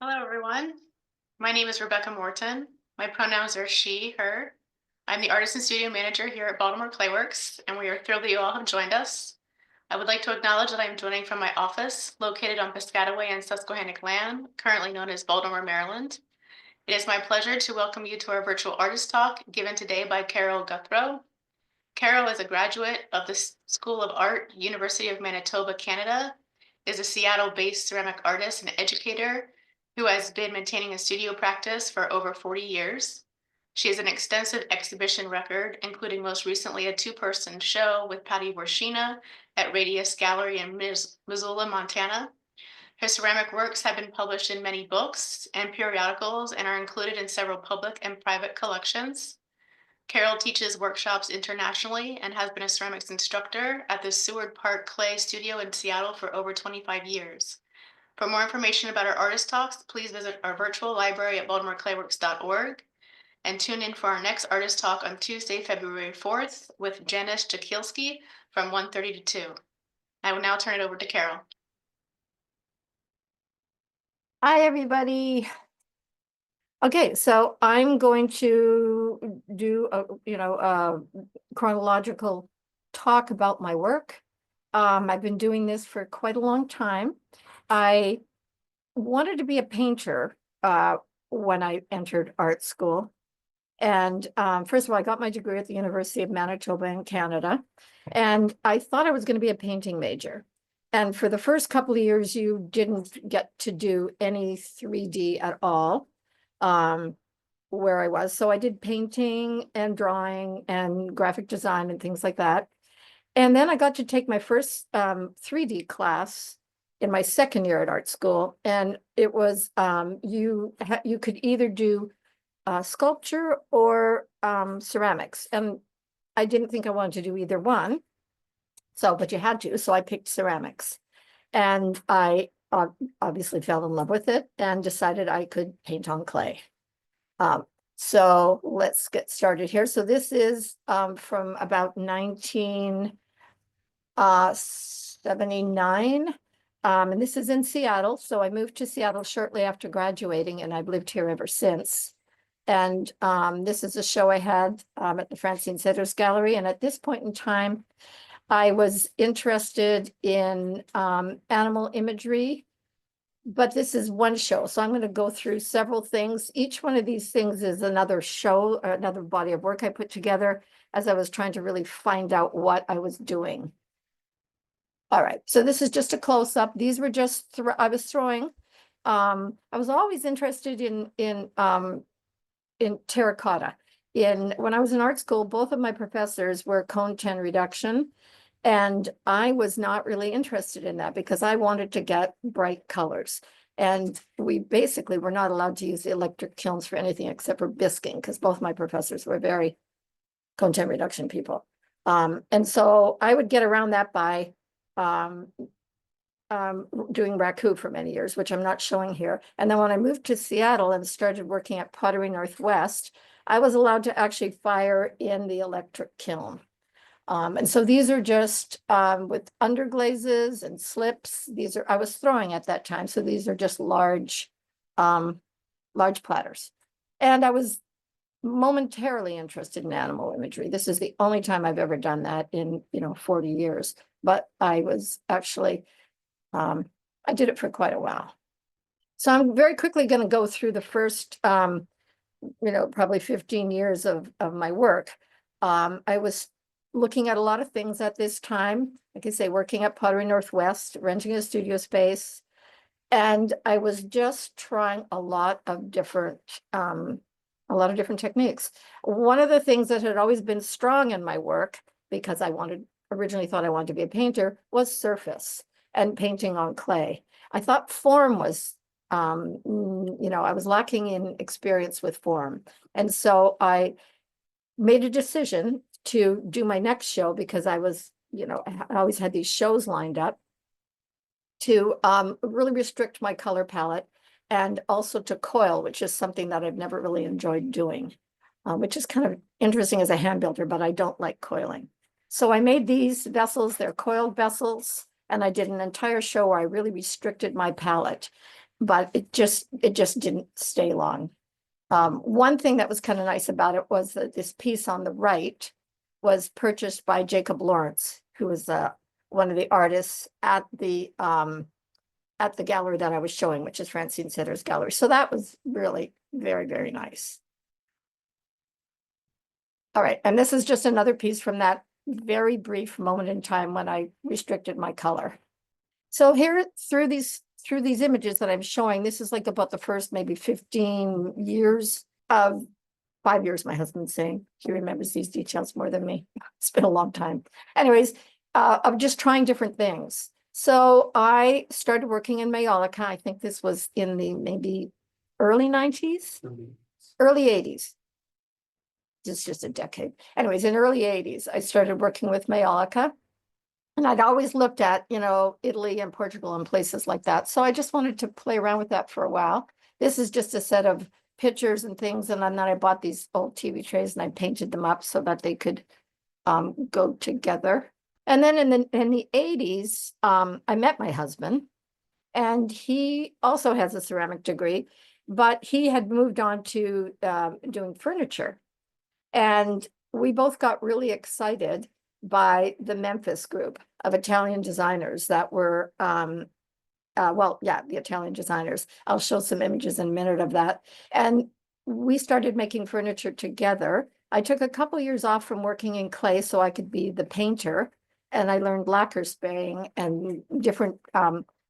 Hello, everyone. My name is Rebecca Morton. My pronouns are she, her. I'm the artist and studio manager here at Baltimore Clayworks, and we are thrilled that you all have joined us. I would like to acknowledge that I am joining from my office located on Piscataway and Susquehannock land, currently known as Baltimore, Maryland. It is my pleasure to welcome you to our virtual artist talk given today by Carol Gouthro. Carol is a graduate of the School of Art, University of Manitoba, Canada, is a Seattle-based ceramic artist and educator who has been maintaining a studio practice for over 40 years. She has an extensive exhibition record, including most recently a two-person show with Patty Vorshina at Radius Gallery in Missoula, Montana. Her ceramic works have been published in many books and periodicals and are included in several public and private collections. Carol teaches workshops internationally and has been a ceramics instructor at the Seward Park Clay Studio in Seattle for over 25 years. For more information about our artist talks, please visit our virtual library at baltimoreclayworks.org and tune in for our next artist talk on Tuesday, February 4th with Janice Jakielski from 1:30 to 2. I will now turn it over to Carol. Hi, everybody. Okay, so I'm going to do a chronological talk about my work. I've been doing this for quite a long time. I wanted to be a painter when I entered art school. And first of all, I got my degree at the University of Manitoba in Canada. And I thought I was going to be a painting major. And for the first couple of years, you didn't get to do any 3D at all where I was. So I did painting and drawing and graphic design and things like that. And then I got to take my first 3D class in my second year at art school. And it was, you could either do sculpture or ceramics. And I didn't think I wanted to do either one. So, but you had to, so I picked ceramics. And I obviously fell in love with it and decided I could paint on clay. So let's get started here. So this is from about 1979. And this is in Seattle. So I moved to Seattle shortly after graduating, and I've lived here ever since. And this is a show I had at the Francine Setters Gallery. And at this point in time, I was interested in animal imagery, but this is one show. So I'm going to go through several things. Each one of these things is another show or another body of work I put together as I was trying to really find out what I was doing. All right, so this is just a close-up. These were just, I was throwing. I was always interested in terracotta. When I was in art school, both of my professors were cone 10 reduction. And I was not really interested in that because I wanted to get bright colors. And we basically were not allowed to use the electric kilns for anything except for bisquing, because both my professors were very cone 10 reduction people. And so I would get around that by doing raku for many years, which I'm not showing here. And then when I moved to Seattle and started working at Pottery Northwest, I was allowed to actually fire in the electric kiln. And so these are just with underglazes and slips. These are, I was throwing at that time. So these are just large platters. And I was momentarily interested in animal imagery. This is the only time I've ever done that in, 40 years. But I was actually, I did it for quite a while. So I'm very quickly going to go through the first, probably 15 years of my work. I was looking at a lot of things at this time, like I say, working at Pottery Northwest, renting a studio space. And I was just trying a lot of different techniques. One of the things that had always been strong in my work, because I originally thought I wanted to be a painter, was surface and painting on clay. I thought form was, I was lacking in experience with form. And so I made a decision to do my next show because I was, I always had these shows lined up to really restrict my color palette and also to coil, which is something that I've never really enjoyed doing, which is kind of interesting as a hand builder, but I don't like coiling. So I made these vessels, they're coiled vessels, and I did an entire show where I really restricted my palette. but it just didn't stay long. One thing that was kind of nice about it was that this piece on the right was purchased by Jacob Lawrence, who was one of the artists at the gallery that I was showing, which is Francine Sitter's gallery. So that was really very, very nice. All right, and this is just another piece from that very brief moment in time when I restricted my color. So here through these images that I'm showing, this is like about the first maybe 15 years of 5 years, my husband's saying. He remembers these details more than me. It's been a long time. Anyways, of just trying different things. So I started working in Mallorca. I think this was in the maybe early 90s, early 80s. It's just a decade. Anyways, in early 80s, I started working with Mallorca. And I'd always looked at, Italy and Portugal and places like that. So I just wanted to play around with that for a while. This is just a set of pictures and things. And then I bought these old TV trays and I painted them up so that they could go together. And then in the 80s, I met my husband, and he also has a ceramic degree, but he had moved on to doing furniture. And we both got really excited by the Memphis group of Italian designers that were, the Italian designers. I'll show some images in a minute of that. And we started making furniture together. I took a couple of years off from working in clay so I could be the painter. And I learned lacquer spraying and different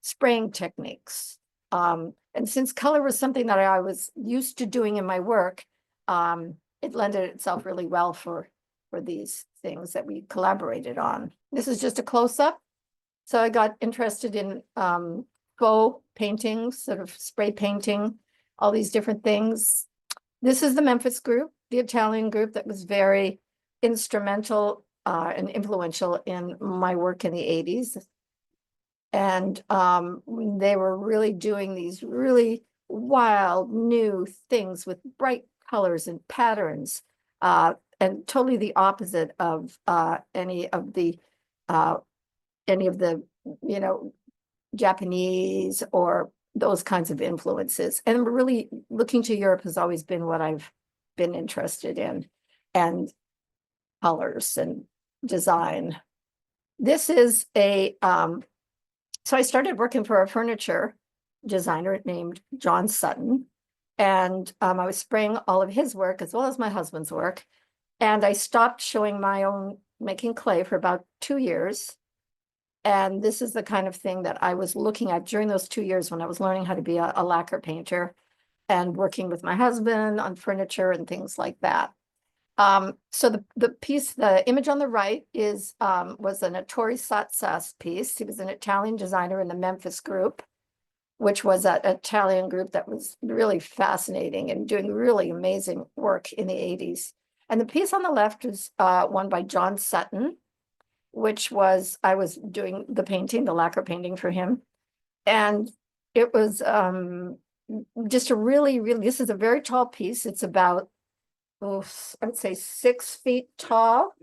spraying techniques. And since color was something that I was used to doing in my work, it lended itself really well for these things that we collaborated on. This is just a close-up. So I got interested in faux paintings, sort of spray painting, all these different things. This is the Memphis group, the Italian group that was very instrumental and influential in my work in the 80s. And they were really doing these really wild new things with bright colors and patterns, and totally the opposite of any of the Japanese or those kinds of influences. And really looking to Europe has always been what I've been interested in, and colors and design. This is so I started working for a furniture designer named John Sutton. And I was spraying all of his work as well as my husband's work. And I stopped showing my own making clay for about 2 years. And this is the kind of thing that I was looking at during those 2 years when I was learning how to be a lacquer painter and working with my husband on furniture and things like that. So the image on the right was an Ettore Satsas piece. He was an Italian designer in the Memphis group, which was an Italian group that was really fascinating and doing really amazing work in the 80s. And the piece on the left is one by John Sutton, which was, I was doing the painting, the lacquer painting for him. And it was just a really, really, this is a very tall piece. It's about, I would say 6 feet tall.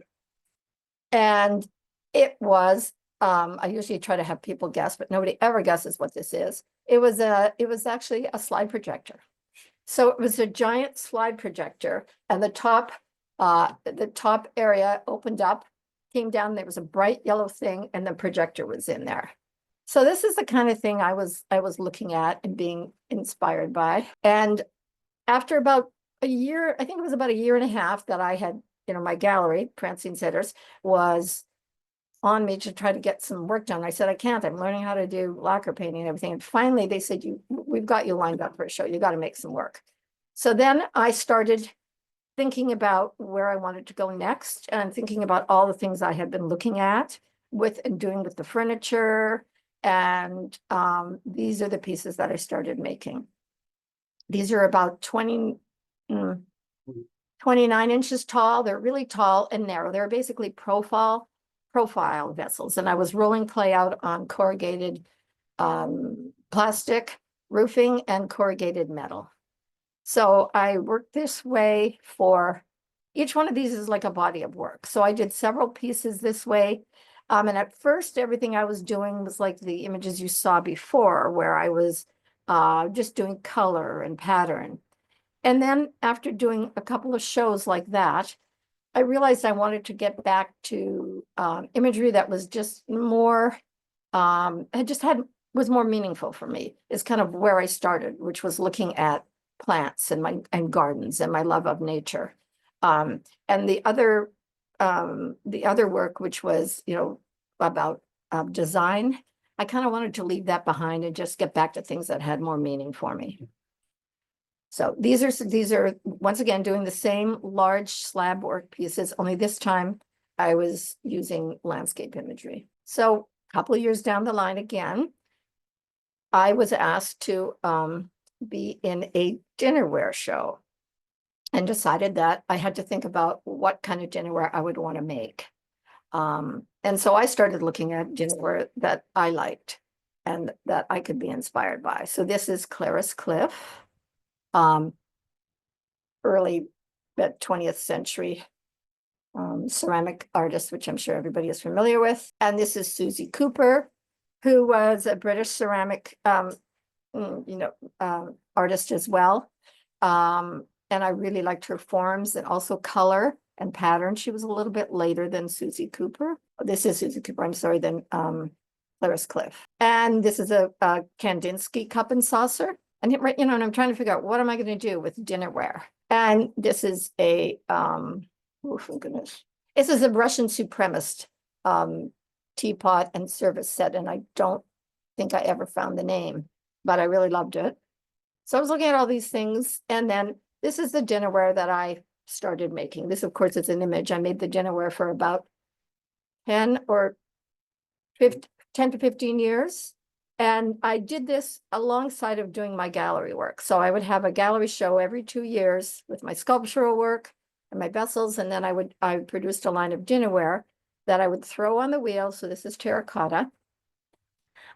And it was, I usually try to have people guess, but nobody ever guesses what this is. It was actually a slide projector. So it was a giant slide projector, and the top area opened up, came down, there was a bright yellow thing, and the projector was in there. So this is the kind of thing I was looking at and being inspired by. And after about a year, I think it was about a year and a half that I had, my gallery, Francine Sitters, was on me to try to get some work done. I said, I can't, I'm learning how to do lacquer painting and everything. And finally they said, we've got you lined up for a show. You got to make some work. So then I started thinking about where I wanted to go next, and thinking about all the things I had been looking at with and doing with the furniture. And these are the pieces that I started making. These are about 29 inches tall. They're really tall and narrow. They're basically profile vessels. And I was rolling clay out on corrugated plastic roofing and corrugated metal. So I worked this way for each one of these is like a body of work. So I did several pieces this way. And at first, everything I was doing was like the images you saw before, where I was just doing color and pattern. And then after doing a couple of shows like that, I realized I wanted to get back to imagery that was just more, was more meaningful for me. It's kind of where I started, which was looking at plants and gardens and my love of nature. And the other work, which was, about design, I kind of wanted to leave that behind and just get back to things that had more meaning for me. So these are once again doing the same large slab work pieces, only this time I was using landscape imagery. So a couple of years down the line again, I was asked to be in a dinnerware show and decided that I had to think about what kind of dinnerware I would want to make. And so I started looking at dinnerware that I liked and that I could be inspired by. So this is Clarice Cliff, early 20th century ceramic artist, which I'm sure everybody is familiar with. And this is Susie Cooper, who was a British ceramic, artist as well. And I really liked her forms and also color and pattern. She was a little bit later than Susie Cooper. This is Susie Cooper, I'm sorry, than Clarice Cliff. And this is a Kandinsky cup and saucer. And and I'm trying to figure out what am I going to do with dinnerware. And this is a oh goodness. This is a Russian supremacist teapot and service set. And I don't think I ever found the name, but I really loved it. So I was looking at all these things, and then this is the dinnerware that I started making. This, of course, is an image. I made the dinnerware for about 10 to 15 years. And I did this alongside of doing my gallery work. So I would have a gallery show every 2 years with my sculptural work and my vessels. And then I produced a line of dinnerware that I would throw on the wheel. So this is terracotta.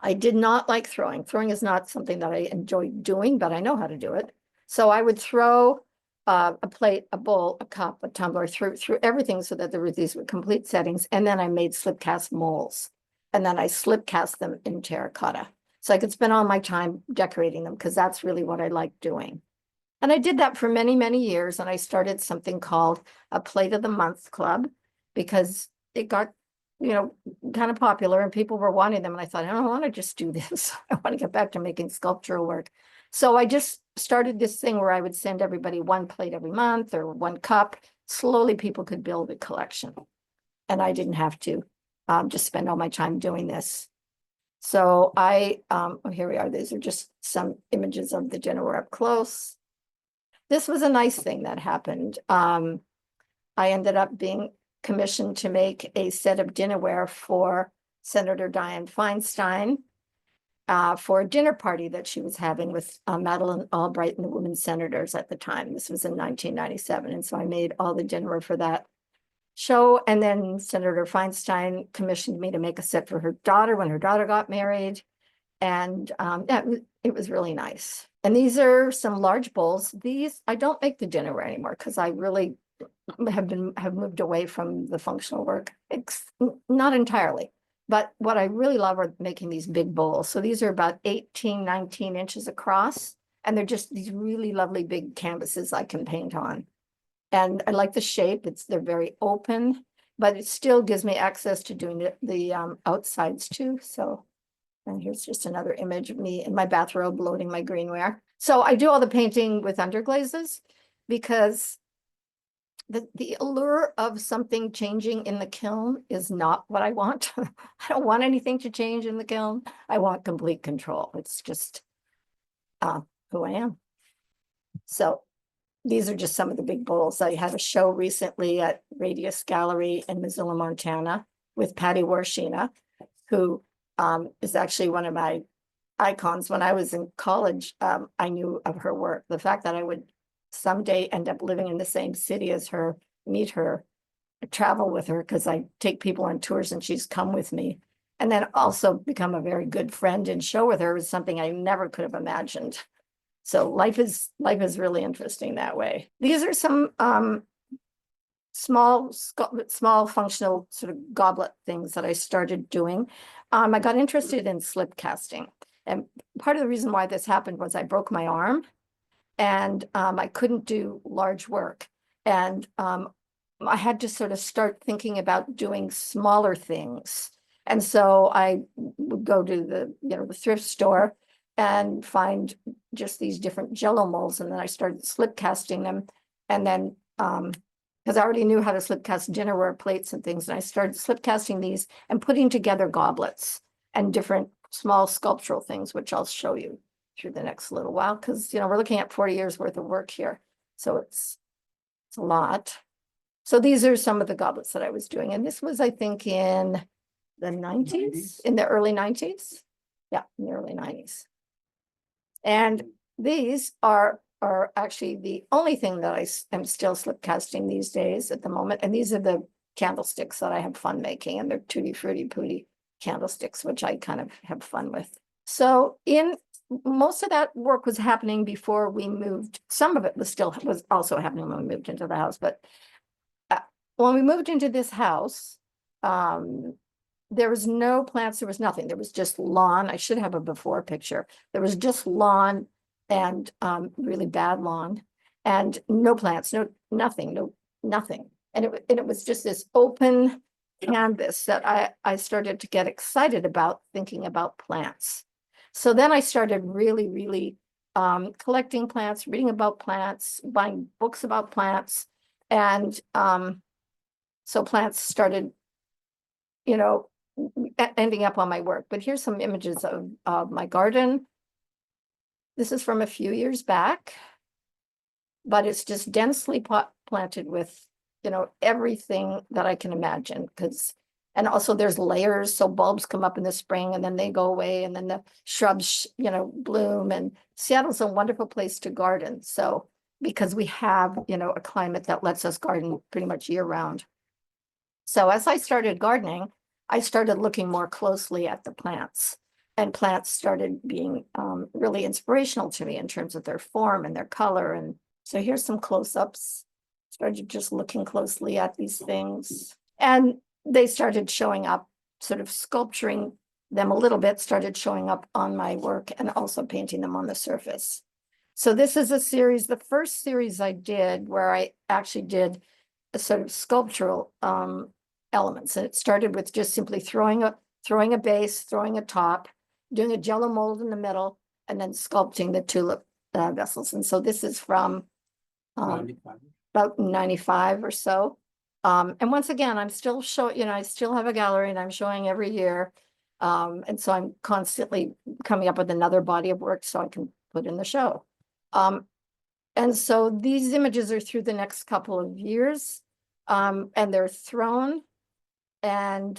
I did not like throwing. Throwing is not something that I enjoy doing, but I know how to do it. So I would throw a plate, a bowl, a cup, a tumbler, through everything so that there were these complete settings. And then I made slip cast molds. And then I slip cast them in terracotta. So I could spend all my time decorating them because that's really what I like doing. And I did that for many, many years. And I started something called a Plate of the Month Club because it got, kind of popular and people were wanting them. And I thought, I don't want to just do this. I want to get back to making sculptural work. So I just started this thing where I would send everybody one plate every month or one cup. Slowly people could build a collection. And I didn't have to just spend all my time doing this. So here we are. These are just some images of the dinnerware up close. This was a nice thing that happened. I ended up being commissioned to make a set of dinnerware for Senator Dianne Feinstein for a dinner party that she was having with Madeleine Albright and the women senators at the time. This was in 1997. And so I made all the dinnerware for that show. And then Senator Feinstein commissioned me to make a set for her daughter when her daughter got married. And it was really nice. And these are some large bowls. These, I don't make the dinnerware anymore because I really have moved away from the functional work. Not entirely. But what I really love are making these big bowls. So these are about 18, 19 inches across. And they're just these really lovely big canvases I can paint on. And I like the shape. They're very open, but it still gives me access to doing the outsides too. So, and here's just another image of me in my bathrobe loading my greenware. So I do all the painting with underglazes because the allure of something changing in the kiln is not what I want. I don't want anything to change in the kiln. I want complete control. It's just who I am. So these are just some of the big bowls. I had a show recently at Radius Gallery in Missoula, Montana with Patty Warshina, who is actually one of my icons. When I was in college, I knew of her work. The fact that I would someday end up living in the same city as her, meet her, travel with her, because I take people on tours and she's come with me. And then also become a very good friend and show with her was something I never could have imagined. So life is really interesting that way. These are some small functional sort of goblet things that I started doing. I got interested in slip casting. And part of the reason why this happened was I broke my arm and I couldn't do large work. And I had to sort of start thinking about doing smaller things. And so I would go to the thrift store and find just these different Jello molds. And then I started slip casting them. And then, because I already knew how to slip cast dinnerware plates and things, and I started slip casting these and putting together goblets and different small sculptural things, which I'll show you through the next little while, because we're looking at 40 years worth of work here. So it's a lot. So these are some of the goblets that I was doing. And this was, I think, in the 90s, in the early 90s. Yeah, in the early 90s. And these are actually the only thing that I am still slip casting these days at the moment. And these are the candlesticks that I have fun making, and they're Tutti Frutti Pooty candlesticks, which I kind of have fun with. So most of that work was happening before we moved. Some of it was also happening when we moved into the house. But when we moved into this house, there was no plants, there was nothing. There was just lawn. I should have a before picture. There was just lawn and really bad lawn and no plants, nothing. And it was just this open canvas that I started to get excited about thinking about plants. So then I started really collecting plants, reading about plants, buying books about plants. And so plants started, ending up on my work. But here's some images of my garden. This is from a few years back, but it's just densely planted with, everything that I can imagine. And also there's layers, so bulbs come up in the spring and then they go away, and then the shrubs, bloom. And Seattle's a wonderful place to garden. So because we have, a climate that lets us garden pretty much year round. So as I started gardening, I started looking more closely at the plants, and plants started being really inspirational to me in terms of their form and their color. And so here's some close-ups. Started just looking closely at these things, and they started showing up, sort of sculpturing them a little bit, started showing up on my work and also painting them on the surface. So this is a series, the first series I did where I actually did a sort of sculptural elements. And it started with just simply throwing a base, throwing a top, doing a Jello mold in the middle, and then sculpting the tulip vessels. And so this is from about 95 or so. And once again, I'm still showing, I still have a gallery and I'm showing every year. And so I'm constantly coming up with another body of work so I can put in the show. And so these images are through the next couple of years, and they're thrown and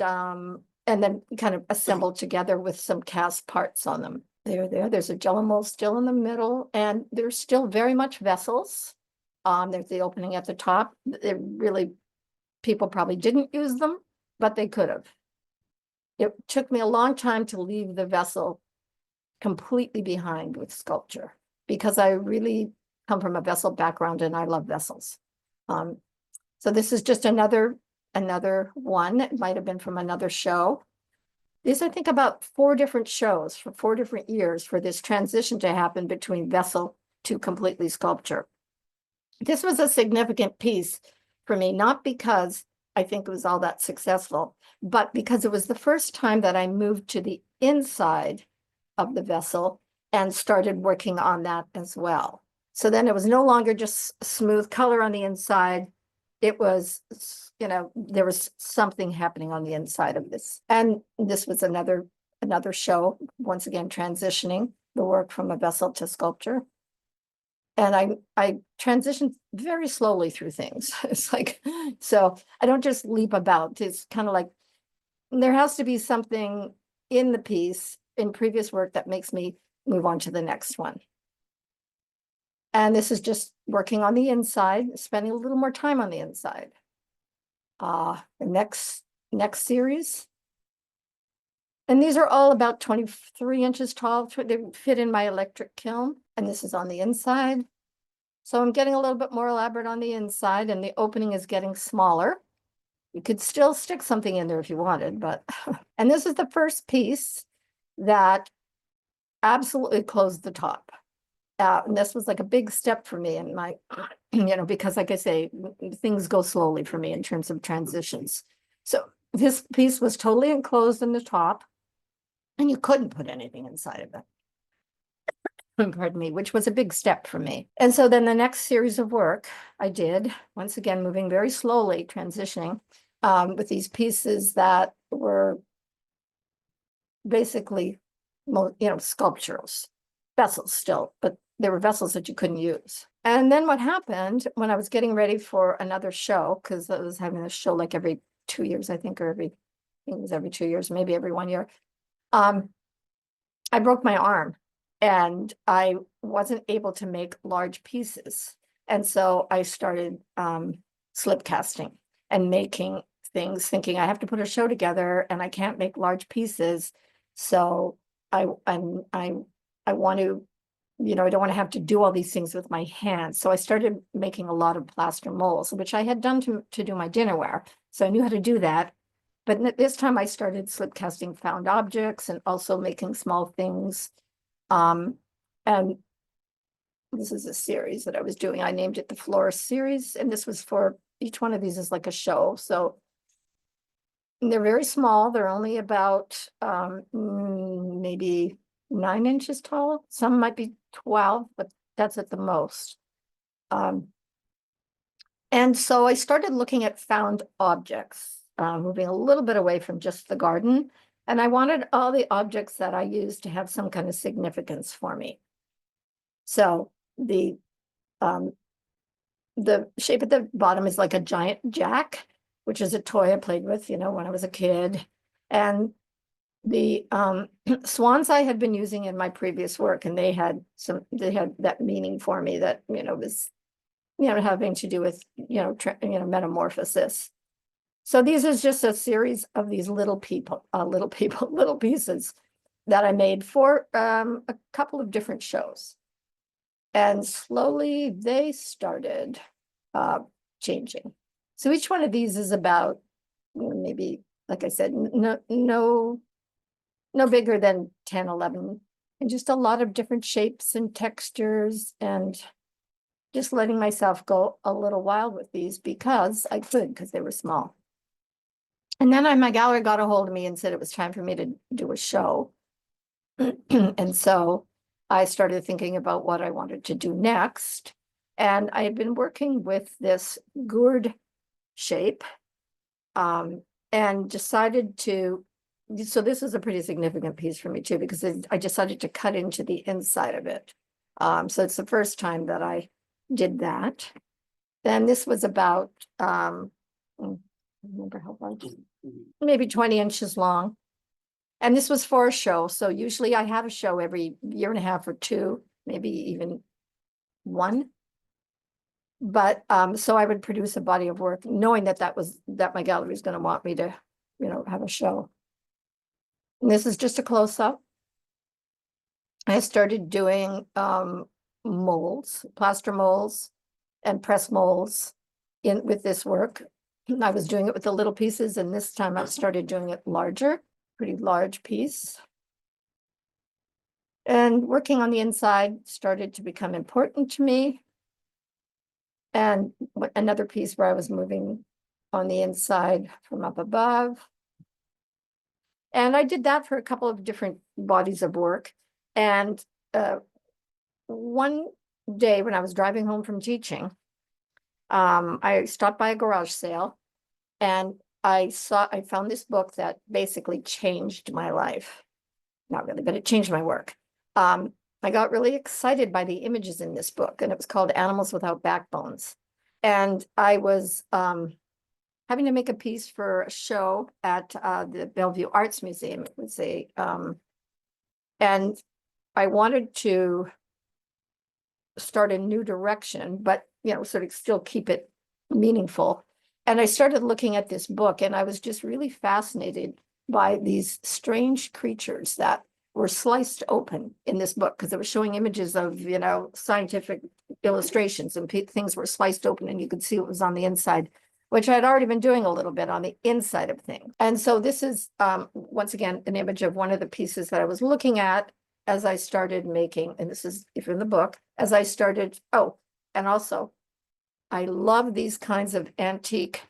then kind of assembled together with some cast parts on them. There's a Jello mold still in the middle, and there's still very much vessels. There's the opening at the top. People probably didn't use them, but they could have. It took me a long time to leave the vessel completely behind with sculpture, because I really come from a vessel background and I love vessels. So this is just another one. It might have been from another show. These, I think, about 4 different shows for 4 different years for this transition to happen between vessel to completely sculpture. This was a significant piece for me, not because I think it was all that successful, but because it was the first time that I moved to the inside of the vessel and started working on that as well. So then it was no longer just smooth color on the inside. It was, there was something happening on the inside of this. And this was another show, once again, transitioning the work from a vessel to sculpture. And I transitioned very slowly through things. It's like, so I don't just leap about. It's kind of like, there has to be something in the piece, in previous work, that makes me move on to the next one. And this is just working on the inside, spending a little more time on the inside. The next series. And these are all about 23 inches tall. They fit in my electric kiln. And this is on the inside. So I'm getting a little bit more elaborate on the inside, and the opening is getting smaller. You could still stick something in there if you wanted, but, and this is the first piece that absolutely closed the top. And this was like a big step for me in my, because like I say, things go slowly for me in terms of transitions. So this piece was totally enclosed in the top, and you couldn't put anything inside of it. Pardon me, which was a big step for me. And so then the next series of work I did, once again, moving very slowly, transitioning with these pieces that were basically, sculpturals, vessels still, but they were vessels that you couldn't use. And then what happened when I was getting ready for another show, because I was having a show like every 2 years, I think, or I think it was every 2 years, maybe every 1 year. I broke my arm and I wasn't able to make large pieces. And so I started slip casting and making things, thinking I have to put a show together and I can't make large pieces. So I want to, I don't want to have to do all these things with my hands. So I started making a lot of plaster molds, which I had done to do my dinnerware. So I knew how to do that. But this time I started slip casting found objects and also making small things. And this is a series that I was doing. I named it the Florist series, and this was for each one of these is like a show. So they're very small. They're only about maybe 9 inches tall. Some might be 12, but that's at the most. And so I started looking at found objects, moving a little bit away from just the garden. And I wanted all the objects that I used to have some kind of significance for me. So the shape at the bottom is like a giant jack, which is a toy I played with, when I was a kid. And the swans I had been using in my previous work, and they had that meaning for me that, was, having to do with, metamorphosis. So these is just a series of these little pieces that I made for a couple of different shows. And slowly they started changing. So each one of these is about maybe, like I said, no bigger than 10, 11, and just a lot of different shapes and textures, and just letting myself go a little wild with these because I could, because they were small. And then my gallery got a hold of me and said it was time for me to do a show. And so I started thinking about what I wanted to do next. And I had been working with this gourd shape and decided to, so this is a pretty significant piece for me too, because I decided to cut into the inside of it. So it's the first time that I did that. Then this was about, I don't remember how large, maybe 20 inches long. And this was for a show. So usually I have a show every year and a half or two, maybe even one. But so I would produce a body of work knowing that my gallery is going to want me to, have a show. And this is just a close-up. I started doing molds, plaster molds and press molds with this work. I was doing it with the little pieces, and this time I started doing it larger, pretty large piece. And working on the inside started to become important to me. And another piece where I was moving on the inside from up above. And I did that for a couple of different bodies of work. And one day when I was driving home from teaching, I stopped by a garage sale, and I found this book that basically changed my life. Not really, but it changed my work. I got really excited by the images in this book, and it was called Animals Without Backbones. And I was having to make a piece for a show at the Bellevue Arts Museum. It was and I wanted to start a new direction, but sort of still keep it meaningful. And I started looking at this book, and I was just really fascinated by these strange creatures that were sliced open in this book, because it was showing images of, scientific illustrations, and things were sliced open and you could see what was on the inside, which I'd already been doing a little bit on the inside of things. And so this is, once again, an image of one of the pieces that I was looking at. as I started making, and this is if in the book, as I started, oh, and also I love these kinds of antique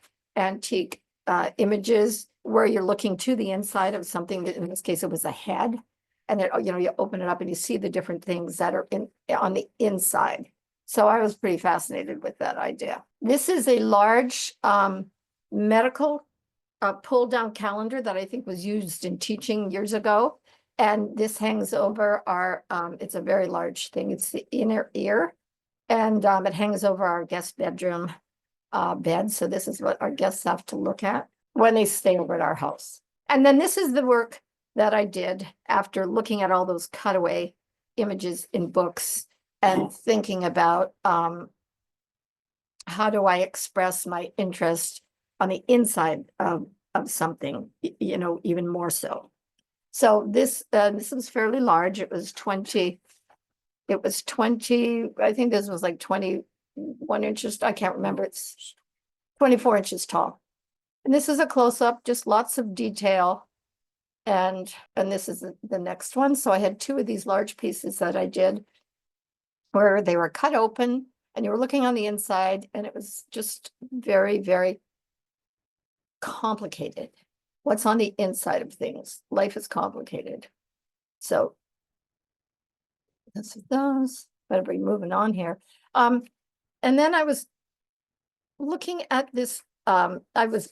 images where you're looking to the inside of something that in this case it was a head. And it, you open it up and you see the different things that are on the inside. So I was pretty fascinated with that idea. This is a large medical pull down calendar that I think was used in teaching years ago. And this hangs over our, it's a very large thing. It's the inner ear. And it hangs over our guest bedroom bed. So this is what our guests have to look at when they stay over at our house. And then this is the work that I did after looking at all those cutaway images in books and thinking about how do I express my interest on the inside of something, even more so. So this was fairly large. It was 20, I think this was like 21 inches. I can't remember. It's 24 inches tall. And this is a close-up, just lots of detail. And this is the next one. So I had two of these large pieces that I did where they were cut open and you were looking on the inside, and it was just very, very complicated. What's on the inside of things? Life is complicated. So that's those. Better be moving on here. And then I was looking at this. I was,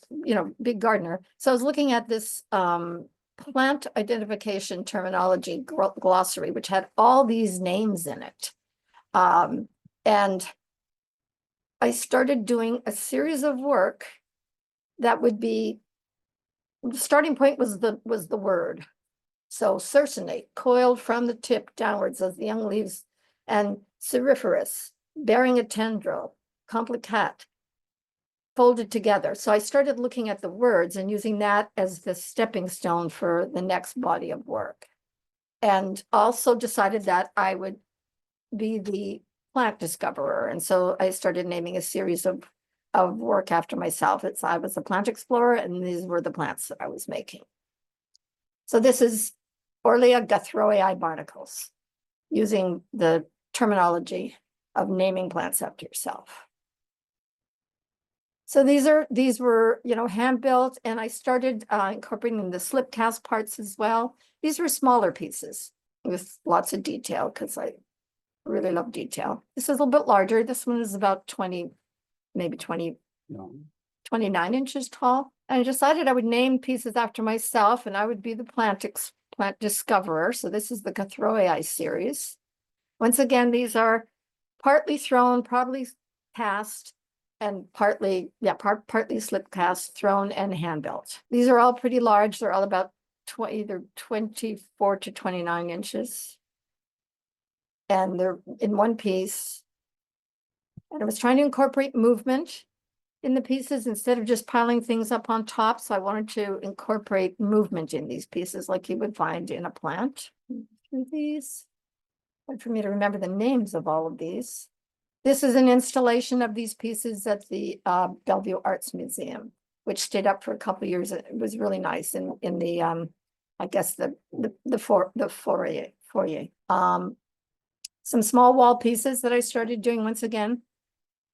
big gardener. So I was looking at this plant identification terminology glossary, which had all these names in it. And I started doing a series of work that would be, the starting point was the word. So cercinate, coiled from the tip downwards as the young leaves, and ceriferous, bearing a tendril, complicat, folded together. So I started looking at the words and using that as the stepping stone for the next body of work. And also decided that I would be the plant discoverer. And so I started naming a series of work after myself. I was a plant explorer, and these were the plants that I was making. So this is Orlea Gouthroii barnacles, using the terminology of naming plants after yourself. So these were, hand built, and I started incorporating the slip cast parts as well. These were smaller pieces with lots of detail because I really love detail. This is a little bit larger. This one is about 20, maybe 20, 29 inches tall. And I decided I would name pieces after myself, and I would be the plant discoverer. So this is the Gouthroii series. Once again, these are partly thrown, probably cast, and partly slip cast, thrown, and hand built. These are all pretty large. They're all about either 24 to 29 inches. And they're in one piece. And I was trying to incorporate movement in the pieces instead of just piling things up on top. So I wanted to incorporate movement in these pieces like you would find in a plant. Through these. Hard for me to remember the names of all of these. This is an installation of these pieces at the Bellevue Arts Museum, which stayed up for a couple of years. It was really nice in the I guess the foyer. Some small wall pieces that I started doing, once again,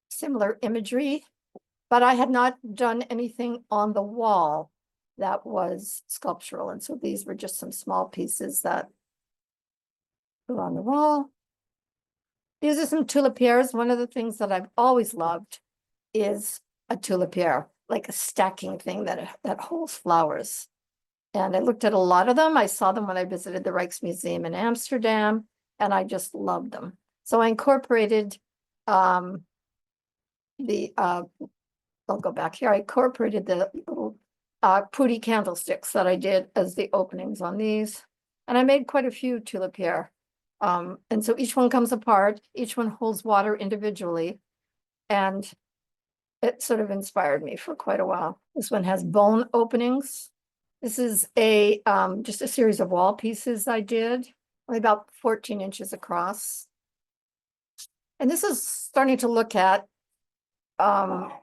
similar imagery, but I had not done anything on the wall that was sculptural. And so these were just some small pieces that were on the wall. These are some tulipiers. One of the things that I've always loved is a tulipier, like a stacking thing that holds flowers. And I looked at a lot of them. I saw them when I visited the Rijksmuseum in Amsterdam, and I just loved them. So I incorporated I'll go back here. I incorporated the little putty candlesticks that I did as the openings on these. And I made quite a few tulipier. And so each one comes apart. Each one holds water individually. And it sort of inspired me for quite a while. This one has bone openings. This is just a series of wall pieces I did, only about 14 inches across. And this is starting to look at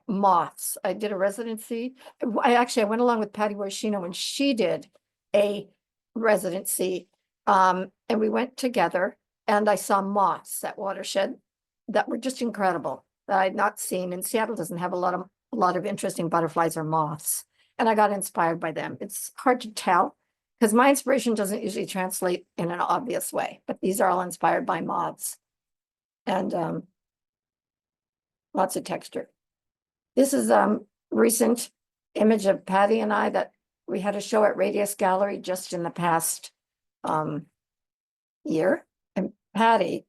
moths. I did a residency. I went along with Patty Warshino when she did a residency And we went together and I saw moths at Watershed that were just incredible that I'd not seen. And Seattle doesn't have a lot of interesting butterflies or moths. And I got inspired by them. It's hard to tell because my inspiration doesn't usually translate in an obvious way, but these are all inspired by moths and lots of texture. This is recent image of Patty and I that we had a show at Radius Gallery just in the past year. And Patty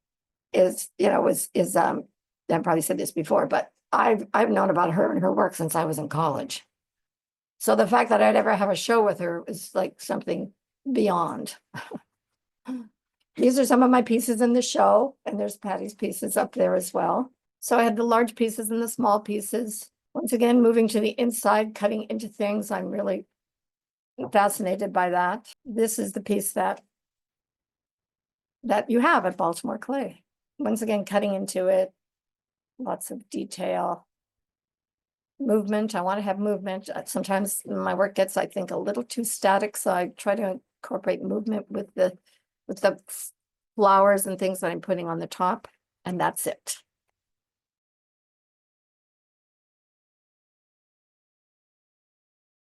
is, I probably said this before, but I've known about her and her work since I was in college. So the fact that I'd ever have a show with her is like something beyond. These are some of my pieces in the show, and there's Patty's pieces up there as well. So I had the large pieces and the small pieces. Once again, moving to the inside, cutting into things. I'm really fascinated by that. This is the piece that you have at Baltimore Clay. Once again, cutting into it, lots of detail. Movement, I want to have movement. Sometimes my work gets, I think, a little too static, so I try to incorporate movement with the flowers and things that I'm putting on the top, and that's it.